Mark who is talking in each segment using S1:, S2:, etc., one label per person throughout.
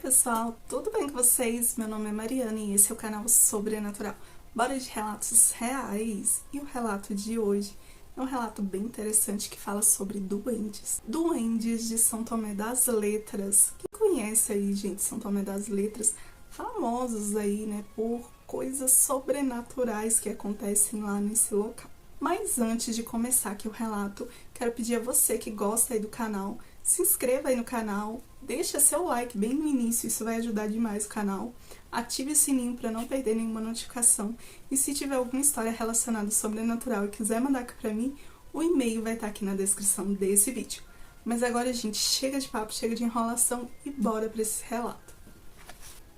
S1: pessoal, tudo bem com vocês? Meu nome é Mariana e esse é o canal Sobrenatural. Bora de relatos reais. E o relato de hoje é um relato bem interessante que fala sobre duendes. Duendes de São Tomé das Letras. Quem conhece aí, gente, São Tomé das Letras? Famosos aí, né, por coisas sobrenaturais que acontecem lá nesse local. Mas antes de começar aqui o relato, quero pedir a você que gosta aí do canal, se inscreva aí no canal, deixa seu like bem no início, isso vai ajudar demais o canal. Ative o sininho para não perder nenhuma notificação. E se tiver alguma história relacionada ao sobrenatural e quiser mandar aqui pra mim, o e-mail vai estar aqui na descrição desse vídeo. Mas agora, gente, chega de papo, chega de enrolação e bora para esse relato.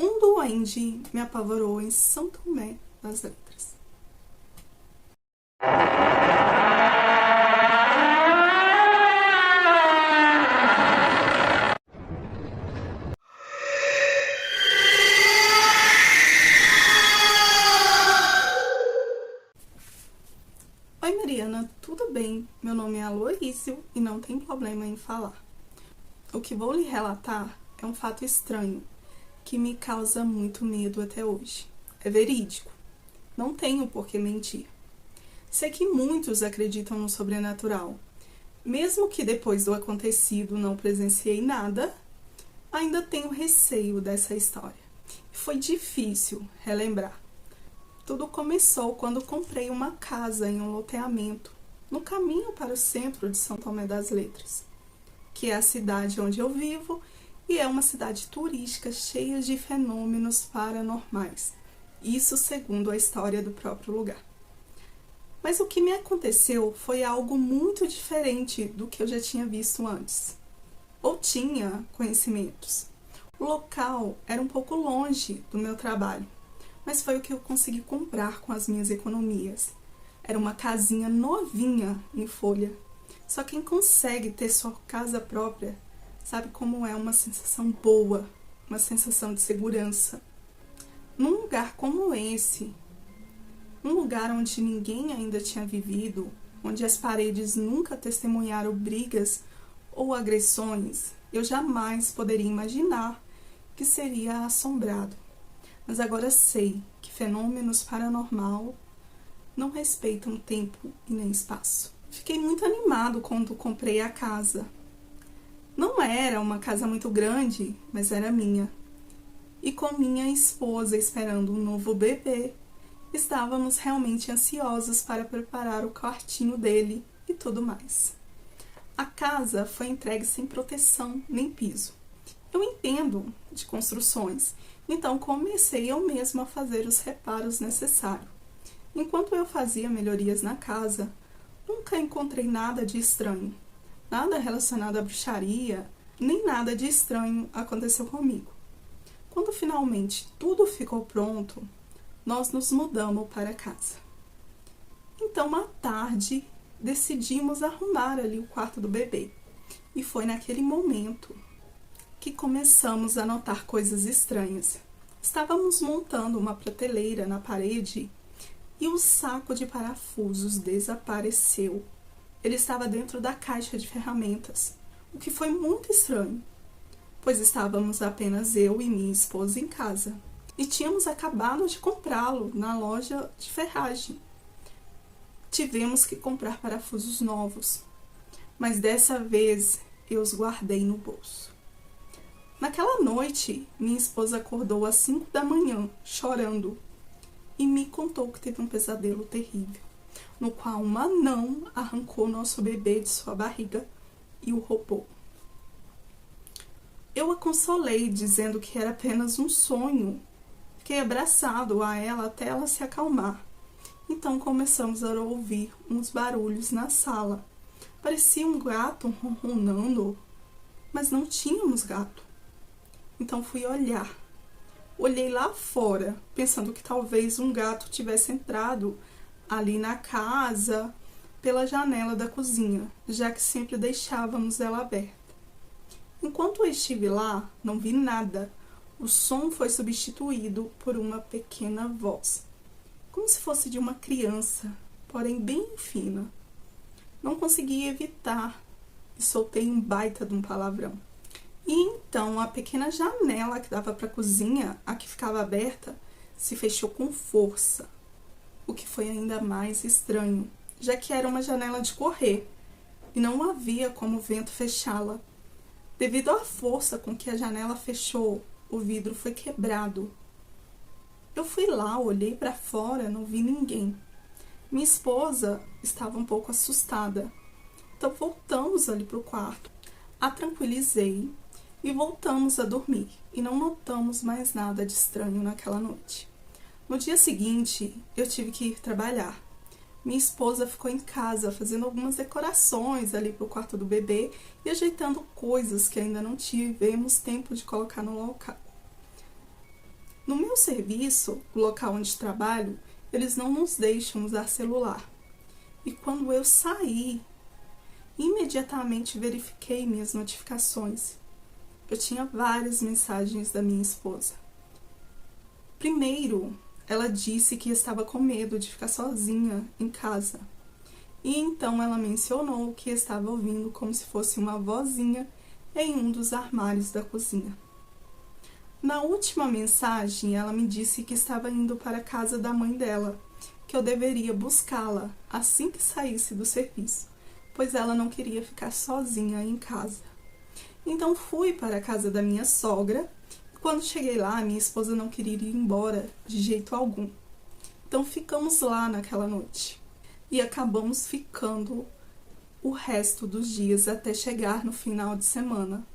S1: Um duende me apavorou em São Tomé das Letras. Oi Mariana, tudo bem? Meu nome é Aloísio e não tem problema em falar. O que vou lhe relatar é um fato estranho que me causa muito medo até hoje. É verídico. Não tenho por que mentir. Sei que muitos acreditam no sobrenatural. Mesmo que depois do acontecido não presenciei nada, ainda tenho receio dessa história. Foi difícil relembrar. Tudo começou quando comprei uma casa em um loteamento, no caminho para o centro de São Tomé das Letras, que é a cidade onde eu vivo e é uma cidade turística cheia de fenômenos paranormais. Isso segundo a história do próprio lugar. Mas o que me aconteceu foi algo muito diferente do que eu já tinha visto antes, ou tinha conhecimentos. O local era um pouco longe do meu trabalho, mas foi o que eu consegui comprar com as minhas economias. Era uma casinha novinha em folha. Só quem consegue ter sua casa própria sabe como é uma sensação boa, uma sensação de segurança. Num lugar como esse, um lugar onde ninguém ainda tinha vivido, onde as paredes nunca testemunharam brigas ou agressões, eu jamais poderia imaginar que seria assombrado. Mas agora sei que fenômenos paranormal não respeitam tempo e nem espaço. Fiquei muito animado quando comprei a casa. Não era uma casa muito grande, mas era minha. E com minha esposa esperando um novo bebê, estávamos realmente ansiosos para preparar o quartinho dele e tudo mais. A casa foi entregue sem proteção nem piso. Eu entendo de construções, então comecei eu mesma a fazer os reparos necessários. Enquanto eu fazia melhorias na casa, nunca encontrei nada de estranho. Nada relacionado à bruxaria, nem nada de estranho aconteceu comigo. Quando finalmente tudo ficou pronto, nós nos mudamos para casa. Então, à tarde, decidimos arrumar ali o quarto do bebê. E foi naquele momento que começamos a notar coisas estranhas. Estávamos montando uma prateleira na parede e o saco de parafusos desapareceu. Ele estava dentro da caixa de ferramentas, o que foi muito estranho, pois estávamos apenas eu e minha esposa em casa e tínhamos acabado de comprá-lo na loja de ferragem. Tivemos que comprar parafusos novos, mas dessa vez eu os guardei no bolso. Naquela noite, minha esposa acordou às 5 da manhã, chorando, e me contou que teve um pesadelo terrível, no qual um anão arrancou nosso bebê de sua barriga e o roubou. Eu a consolei, dizendo que era apenas um sonho. Fiquei abraçado a ela até ela se acalmar. Então começamos a ouvir uns barulhos na sala. Parecia um gato ronronando, mas não tínhamos gato. Então fui olhar. Olhei lá fora, pensando que talvez um gato tivesse entrado ali na casa pela janela da cozinha, já que sempre deixávamos ela aberta. Enquanto eu estive lá, não vi nada. O som foi substituído por uma pequena voz, como se fosse de uma criança, porém bem fina. Não consegui evitar e soltei um baita de um palavrão. E então a pequena janela que dava para a cozinha, a que ficava aberta, se fechou com força, o que foi ainda mais estranho, já que era uma janela de correr e não havia como o vento fechá-la. Devido à força com que a janela fechou, o vidro foi quebrado. Eu fui lá, olhei para fora, não vi ninguém. Minha esposa estava um pouco assustada, então voltamos ali para o quarto. A tranquilizei e voltamos a dormir, e não notamos mais nada de estranho naquela noite. No dia seguinte, eu tive que ir trabalhar. Minha esposa ficou em casa fazendo algumas decorações ali para o quarto do bebê e ajeitando coisas que ainda não tivemos tempo de colocar no local. No meu serviço, o local onde trabalho, eles não nos deixam usar celular. E quando eu saí, imediatamente verifiquei minhas notificações. Eu tinha várias mensagens da minha esposa. Primeiro, ela disse que estava com medo de ficar sozinha em casa. E então ela mencionou que estava ouvindo como se fosse uma vozinha em um dos armários da cozinha. Na última mensagem, ela me disse que estava indo para a casa da mãe dela, que eu deveria buscá-la assim que saísse do serviço, pois ela não queria ficar sozinha em casa. Então fui para a casa da minha sogra. Quando cheguei lá, minha esposa não queria ir embora de jeito algum. Então ficamos lá naquela noite. E acabamos ficando o resto dos dias até chegar no final de semana.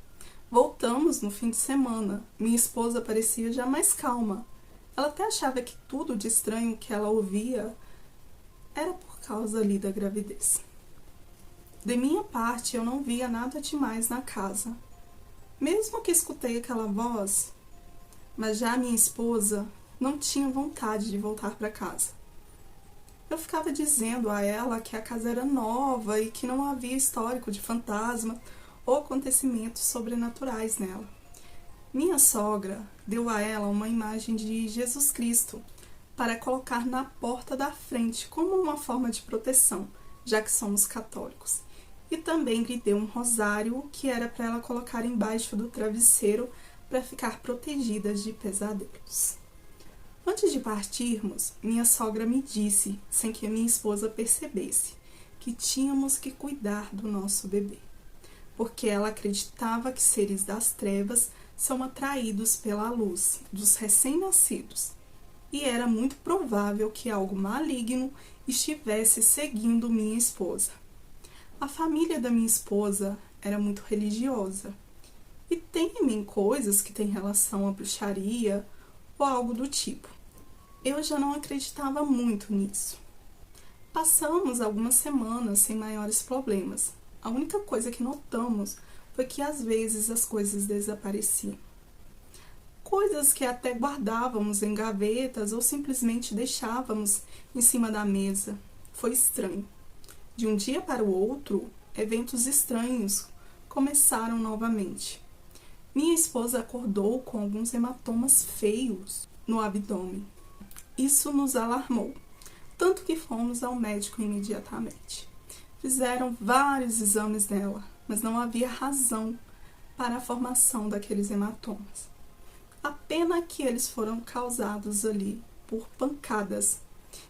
S1: Voltamos no fim de semana. Minha esposa parecia já mais calma. Ela até achava que tudo de estranho que ela ouvia era por causa ali da gravidez. De minha parte, eu não via nada demais na casa. Mesmo que escutei aquela voz, mas já a minha esposa não tinha vontade de voltar para casa. Eu ficava dizendo a ela que a casa era nova e que não havia histórico de fantasma ou acontecimentos sobrenaturais nela. Minha sogra deu a ela uma imagem de Jesus Cristo para colocar na porta da frente como uma forma de proteção, já que somos católicos. E também lhe deu um rosário que era para ela colocar embaixo do travesseiro para ficar protegida de pesadelos. Antes de partirmos, minha sogra me disse, sem que minha esposa percebesse, que tínhamos que cuidar do nosso bebê, porque ela acreditava que seres das trevas são atraídos pela luz dos recém-nascidos, e era muito provável que algo maligno estivesse seguindo minha esposa. A família da minha esposa era muito religiosa e teme em coisas que têm relação à bruxaria ou algo do tipo. Eu já não acreditava muito nisso. Passamos algumas semanas sem maiores problemas. A única coisa que notamos foi que às vezes as coisas desapareciam. Coisas que até guardávamos em gavetas ou simplesmente deixávamos em cima da mesa. Foi estranho. De um dia para o outro, eventos estranhos começaram novamente. Minha esposa acordou com alguns hematomas feios no abdômen. Isso nos alarmou, tanto que fomos ao médico imediatamente. Fizeram vários exames nela, mas não havia razão para a formação daqueles hematomas. A pena que eles foram causados ali por pancadas.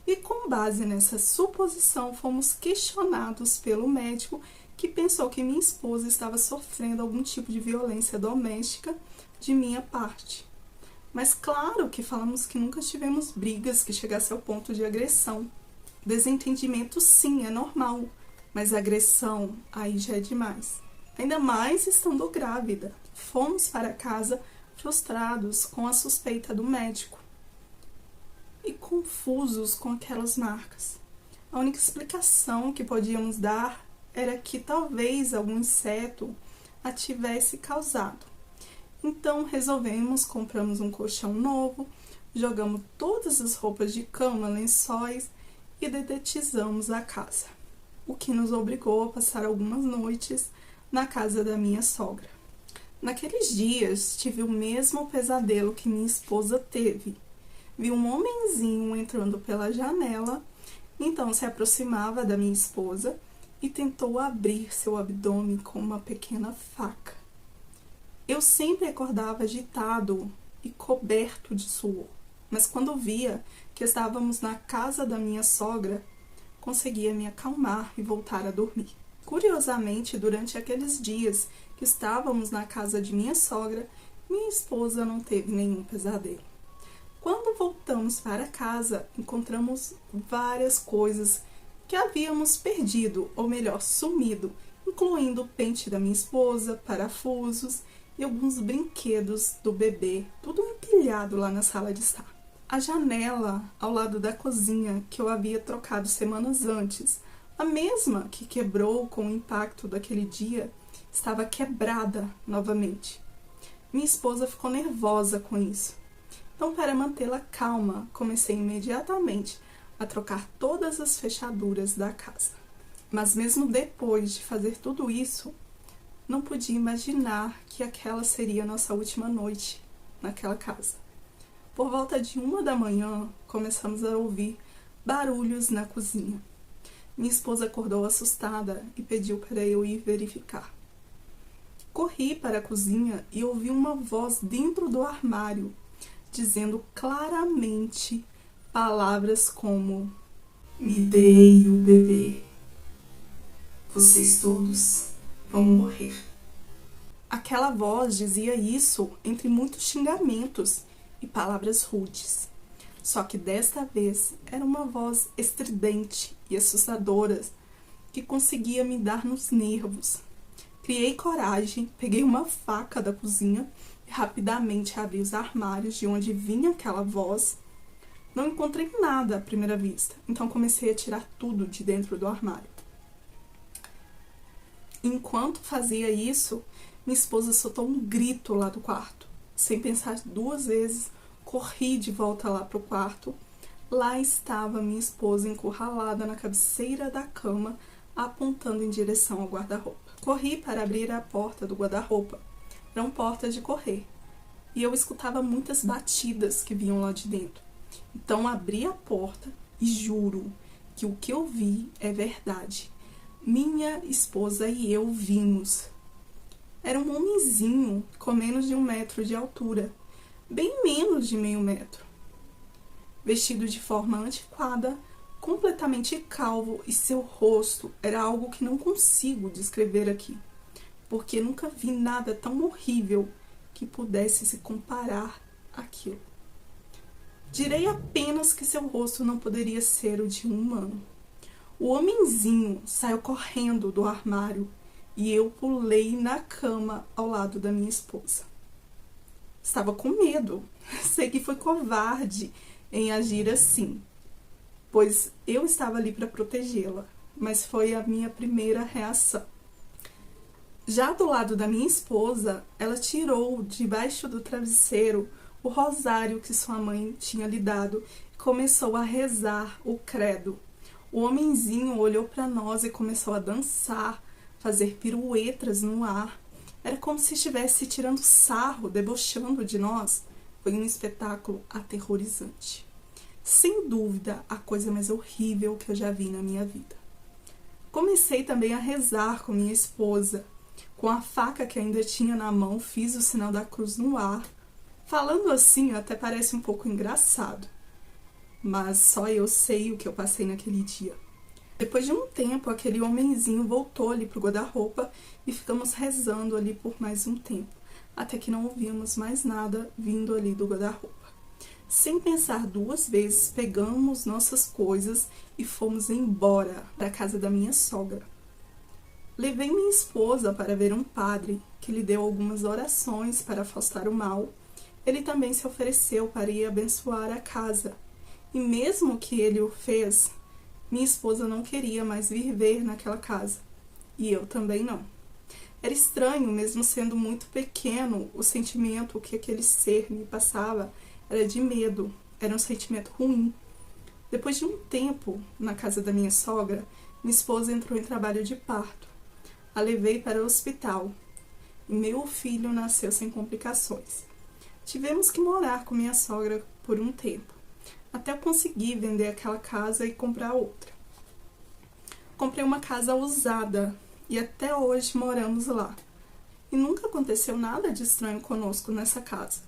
S1: E com base nessa suposição, fomos questionados pelo médico que pensou que minha esposa estava sofrendo algum tipo de violência doméstica de minha parte. Mas claro que falamos que nunca tivemos brigas que chegassem ao ponto de agressão. Desentendimento sim, é normal, mas agressão aí já é demais. Ainda mais estando grávida. Fomos para casa frustrados com a suspeita do médico e confusos com aquelas marcas. A única explicação que podíamos dar era que talvez algum inseto a tivesse causado. Então resolvemos, compramos um colchão novo, jogamos todas as roupas de cama, lençóis e dedetizamos a casa, o que nos obrigou a passar algumas noites na casa da minha sogra. Naqueles dias tive o mesmo pesadelo que minha esposa teve. Vi um homenzinho entrando pela janela, então se aproximava da minha esposa e tentou abrir seu abdômen com uma pequena faca. Eu sempre acordava agitado e coberto de suor, mas quando via que estávamos na casa da minha sogra, conseguia me acalmar e voltar a dormir. Curiosamente, durante aqueles dias que estávamos na casa de minha sogra, minha esposa não teve nenhum pesadelo. Quando voltamos para casa, encontramos várias coisas que havíamos perdido, ou melhor, sumido, incluindo o pente da minha esposa, parafusos e alguns brinquedos do bebê, tudo empilhado lá na sala de estar. A janela ao lado da cozinha, que eu havia trocado semanas antes, a mesma que quebrou com o impacto daquele dia, estava quebrada novamente. Minha esposa ficou nervosa com isso. Então, para mantê-la calma, comecei imediatamente a trocar todas as fechaduras da casa. Mas mesmo depois de fazer tudo isso, não podia imaginar que aquela seria a nossa última noite naquela casa. Por volta de 1 da manhã, começamos a ouvir barulhos na cozinha. Minha esposa acordou assustada e pediu para eu ir verificar. Corri para a cozinha e ouvi uma voz dentro do armário, dizendo claramente palavras como: "Me dei o bebê. Vocês todos vão morrer." Aquela voz dizia isso entre muitos xingamentos e palavras rudes. Só que desta vez era uma voz estridente e assustadora que conseguia me dar nos nervos. Criei coragem, peguei uma faca da cozinha e rapidamente abri os armários de onde vinha aquela voz. Não encontrei nada à primeira vista, então comecei a tirar tudo de dentro do armário. Enquanto fazia isso, minha esposa soltou um grito lá do quarto. Sem pensar 2 vezes, corri de volta lá para o quarto. Lá estava minha esposa encurralada na cabeceira da cama, apontando em direção ao guarda-roupa. Corri para abrir a porta do guarda-roupa. Eram portas de correr. E eu escutava muitas batidas que vinham lá de dentro. Então abri a porta e juro que o que eu vi é verdade. Minha esposa e eu vimos. Era um homenzinho com menos de 1 metro de altura, bem menos de meio metro, vestido de forma antiquada, completamente calvo, e seu rosto era algo que não consigo descrever aqui, porque nunca vi nada tão horrível que pudesse se comparar àquilo. Direi apenas que seu rosto não poderia ser o de um humano. O homenzinho saiu correndo do armário e eu pulei na cama ao lado da minha esposa. Estava com medo. Sei que foi covarde em agir assim, pois eu estava ali para protegê-la, mas foi a minha primeira reação. Já do lado da minha esposa, ela tirou debaixo do travesseiro o rosário que sua mãe tinha lhe dado e começou a rezar o credo. O homenzinho olhou para nós e começou a dançar, fazer piruetas no ar. Era como se estivesse tirando sarro, debochando de nós. Foi um espetáculo aterrorizante. Sem dúvida, a coisa mais horrível que eu já vi na minha vida. Comecei também a rezar com minha esposa. Com a faca que ainda tinha na mão, fiz o sinal da cruz no ar. Falando assim, até parece um pouco engraçado, mas só eu sei o que eu passei naquele dia. Depois de um tempo, aquele homenzinho voltou ali pro guarda-roupa e ficamos rezando ali por mais um tempo, até que não ouvimos mais nada vindo ali do guarda-roupa. Sem pensar 2 vezes, pegamos nossas coisas e fomos embora da casa da minha sogra. Levei minha esposa para ver um padre, que lhe deu algumas orações para afastar o mal. Ele também se ofereceu para ir abençoar a casa. E mesmo que ele o fez, minha esposa não queria mais viver naquela casa. E eu também não. Era estranho, mesmo sendo muito pequeno, o sentimento que aquele ser me passava era de medo. Era um sentimento ruim. Depois de um tempo na casa da minha sogra, minha esposa entrou em trabalho de parto. A levei para o hospital. E meu filho nasceu sem complicações. Tivemos que morar com minha sogra por um tempo, até eu conseguir vender aquela casa e comprar outra. Comprei uma casa usada e até hoje moramos lá. e nunca aconteceu nada de estranho conosco nessa casa.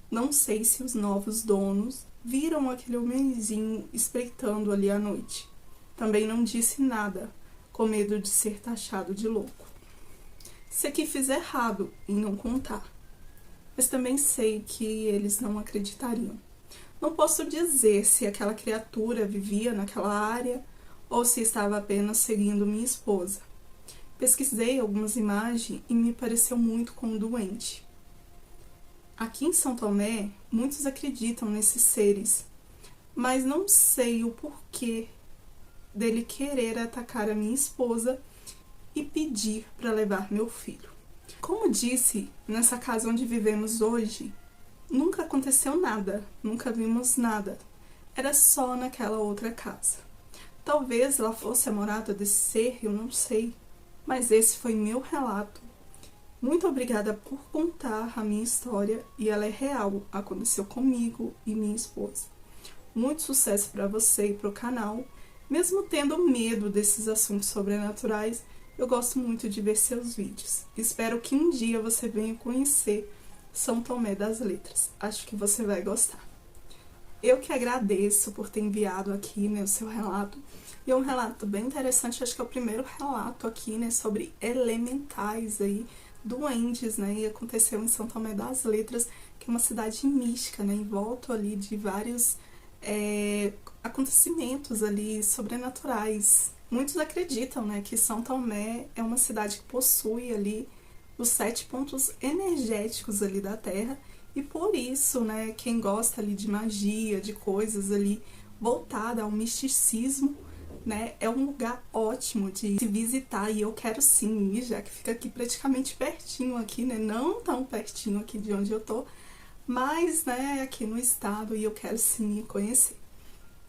S1: Não sei se os novos donos viram aquele homenzinho espreitando ali à noite. Também não disse nada, com medo de ser taxado de louco. Sei que fiz errado em não contar, mas também sei que eles não acreditariam. Não posso dizer se aquela criatura vivia naquela área ou se estava apenas seguindo minha esposa. Pesquisei algumas imagens e me pareceu muito com um doente. Aqui em São Tomé, muitos acreditam nesses seres, mas não sei o porquê dele querer atacar a minha esposa e pedir para levar meu filho. Como disse, nessa casa onde vivemos hoje, nunca aconteceu nada, nunca vimos nada. Era só naquela outra casa. Talvez ela fosse a morada desse ser, eu não sei. Mas esse foi meu relato. Muito obrigada por contar a minha história e ela é real, aconteceu comigo e minha esposa. Muito sucesso para você e para o canal. Mesmo tendo medo desses assuntos sobrenaturais, eu gosto muito de ver seus vídeos. Espero que um dia você venha conhecer São Tomé das Letras. Acho que você vai gostar. Eu que agradeço por ter enviado aqui, né, o seu relato. E é um relato bem interessante, acho que é o primeiro relato aqui, né, sobre elementais aí, duendes, né, e aconteceu em São Tomé das Letras, que é uma cidade mística, né, em volta ali de vários acontecimentos ali sobrenaturais. Muitos acreditam, né, que São Tomé é uma cidade que possui ali os 7 pontos energéticos ali da Terra, e por isso, né, quem gosta ali de magia, de coisas ali voltada ao misticismo, né, é um lugar ótimo de se visitar, e eu quero sim ir, já que fica aqui praticamente pertinho aqui, né, não tão pertinho aqui de onde eu tô, mas, né, aqui no estado, e eu quero sim ir conhecer.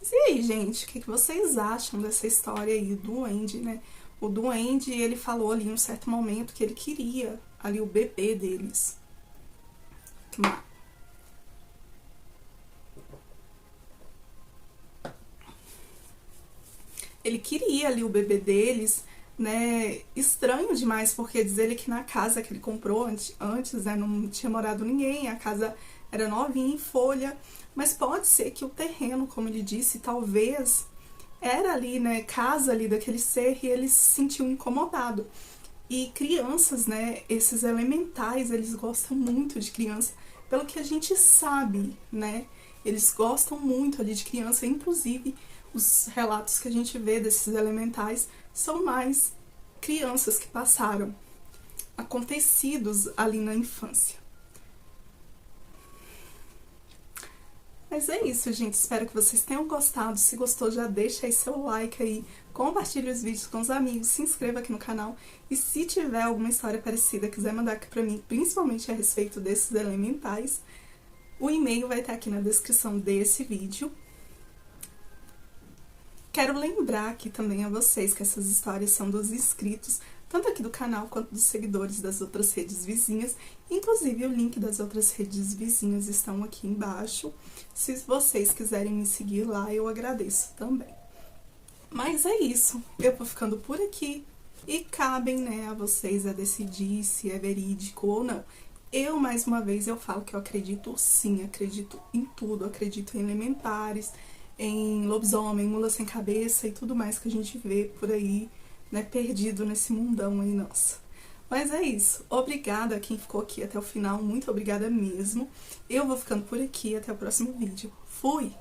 S1: E aí, gente, o que vocês acham dessa história aí do duende, né? O duende, ele falou ali em um certo momento que ele queria ali o bebê deles. Ele queria ali o bebê deles, né? Estranho demais, porque diz ele que na casa que ele comprou antes, né, não tinha morado ninguém, a casa era novinha em folha, mas pode ser que o terreno, como ele disse, talvez era ali, né, casa ali daquele ser, e ele se sentiu incomodado. E crianças, né, esses elementais, eles gostam muito de criança, pelo que a gente sabe, né, eles gostam muito ali de criança, inclusive os relatos que a gente vê desses elementais são mais crianças que passaram acontecidos ali na infância. Mas é isso, gente. Espero que vocês tenham gostado. Se gostou, já deixa aí seu like aí, compartilhe os vídeos com os amigos, se inscreva aqui no canal. E se tiver alguma história parecida, quiser mandar aqui pra mim, principalmente a respeito desses elementais, o e-mail vai estar aqui na descrição desse vídeo. Quero lembrar aqui também a vocês que essas histórias são dos inscritos, tanto aqui do canal quanto dos seguidores das outras redes vizinhas. Inclusive, o link das outras redes vizinhas estão aqui embaixo. Se vocês quiserem me seguir lá, eu agradeço também. Mas é isso. Eu vou ficando por aqui e cabem, né, a vocês a decidir se é verídico ou não. Eu, mais uma vez, eu falo que eu acredito sim, acredito em tudo. Acredito em elementares, em lobisomem, mula sem cabeça e tudo mais que a gente vê por aí, né, perdido nesse mundão aí, nossa. Mas é isso. Obrigada a quem ficou aqui até o final, muito obrigada mesmo. Eu vou ficando por aqui, até o próximo vídeo. Fui!